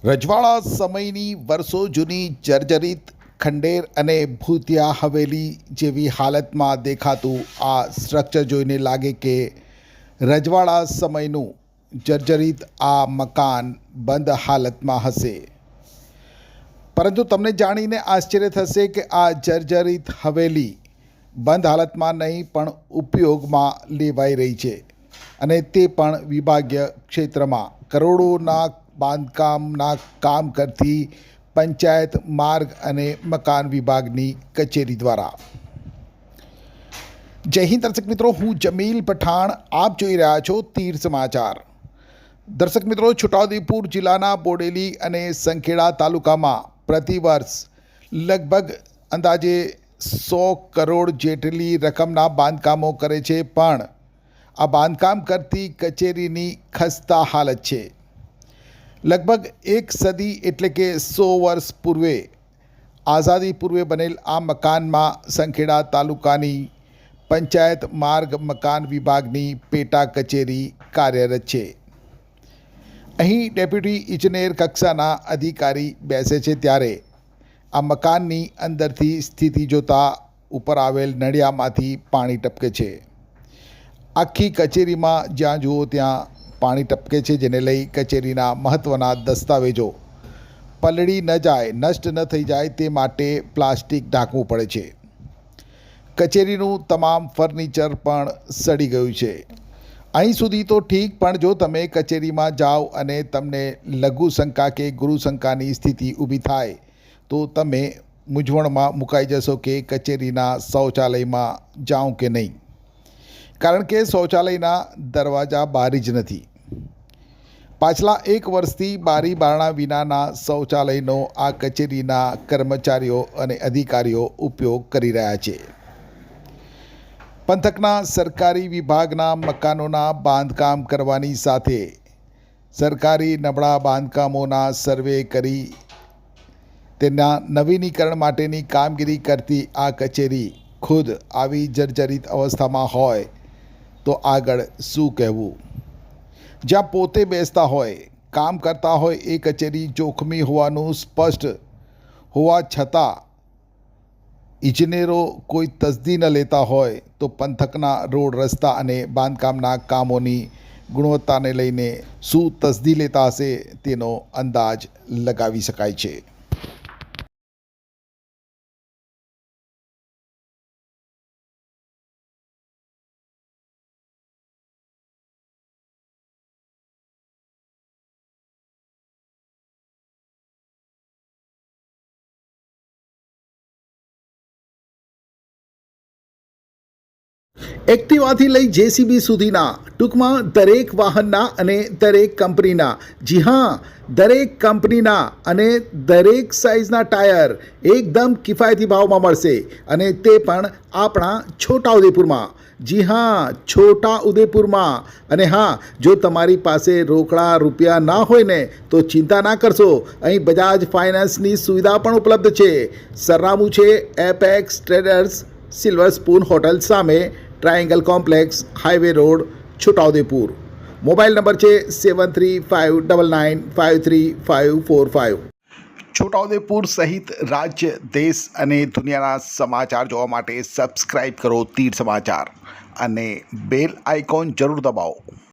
રજવાડા સમયની વર્ષો જૂની જર્જરિત ખંડેર અને ભૂતિયા હવેલી જેવી હાલતમાં દેખાતું આ સ્ટ્રક્ચર જોઈને લાગે કે રજવાડા સમયનું જર્જરિત આ મકાન બંધ હાલતમાં હશે. પરંતુ તમને જાણીને આશ્ચર્ય થશે કે આ જર્જરિત હવેલી બંધ હાલતમાં નહીં પણ ઉપયોગમાં લેવાઈ રહી છે, અને તે પણ વિભાગીય ક્ષેત્રમાં કરોડોના બાંધકામના કામ કરતી પંચાયત માર્ગ અને મકાન વિભાગની કચેરી દ્વારા. જય હિન્દ દર્શક મિત્રો, હું જમીલ પઠાણ, આપ જોઈ રહ્યા છો તીર સમાચાર. દર્શક મિત્રો, છોટાઉદેપુર જિલ્લાના બોડેલી અને સંખેડા તાલુકામાં પ્રતિવર્ષ લગભગ અંદાજે 100 કરોડ જેટલી રકમના બાંધકામો કરે છે, પણ આ બાંધકામ કરતી કચેરીની ખસ્તા હાલત છે. લગભગ એક સદી એટલે કે 100 વર્ષ પૂર્વે આઝાદી પૂર્વે બનેલ આ મકાનમાં સંખેડા તાલુકાની પંચાયત માર્ગ મકાન વિભાગની પેટા કચેરી કાર્યરત છે. અહીં ડેપ્યુટી ઇજનેર કક્ષાના અધિકારી બેસે છે, ત્યારે આ મકાનની અંદરથી સ્થિતિ જોતા ઉપર આવેલ નળિયામાંથી પાણી ટપકે છે. આખી કચેરીમાં જ્યાં જુઓ ત્યાં પાણી ટપકે છે, જેને લઈ કચેરીના મહત્ત્વના દસ્તાવેજો પલળી ન જાય, નષ્ટ ન થઈ જાય તે માટે પ્લાસ્ટિક ઢાંકવું પડે છે. કચેરીનું તમામ ફર્નિચર પણ સડી ગયું છે. અહીં સુધી તો ઠીક, પણ જો તમે કચેરીમાં જાઓ અને તમને લઘુ શંકા કે ગુરુ શંકાની સ્થિતિ ઊભી થાય તો તમે મૂંઝવણમાં મુકાઈ જશો કે કચેરીના શૌચાલયમાં જાઉં કે નહીં, કારણ કે શૌચાલયના દરવાજા બારી જ નથી. પાછલા 1 વર્ષથી બારી બારણા વિનાના શૌચાલયનો આ કચેરીના કર્મચારીઓ અને અધિકારીઓ ઉપયોગ કરી રહ્યા છે. પંથકના સરકારી વિભાગના મકાનોના બાંધકામ કરવાની સાથે સરકારી નબળા બાંધકામોના સર્વે કરી તેના નવીનીકરણ માટેની કામગીરી કરતી આ કચેરી ખુદ આવી જર્જરિત અવસ્થામાં હોય તો આગળ શું કહેવું. જ્યાં પોતે બેસતા હોય, કામ કરતા હોય એ કચેરી જોખમી હોવાનું સ્પષ્ટ હોવા છતાં ઇજનેરો કોઈ તસદી ન લેતા હોય તો પંથકના રોડ, રસ્તા અને બાંધકામના કામોની ગુણવત્તાને લઈને શું તસદી લેતા હશે તેનો અંદાજ લગાવી શકાય છે. એક્ટિવાથી લઈ જેસીબી સુધીના, ટૂંકમાં દરેક વાહનના અને દરેક કંપનીના, જી હા, દરેક કંપનીના અને દરેક સાઇઝના ટાયર એકદમ કિફાયતી ભાવમાં મળશે, અને તે પણ આપણા છોટાઉદેપુરમાં. જી હા, છોટાઉદેપુરમાં. અને હા, જો તમારી પાસે રોકડા રૂપિયા ના હોય ને તો ચિંતા ના કરશો, અહીં બજાજ ફાઇનાન્સની સુવિધા પણ ઉપલબ્ધ છે. સરનામું છે Apex Traders, Silver Spoon hotel સામે, Triangle Complex, highway road, Chhota Udaipur. Mobile number છે 7359953545. છોટાઉદેપુર સહિત રાજ્ય, દેશ અને દુનિયાના સમાચાર જોવા માટે સબસ્ક્રાઈબ કરો તીર સમાચાર અને બેલ આઇકોન જરૂર દબાવો.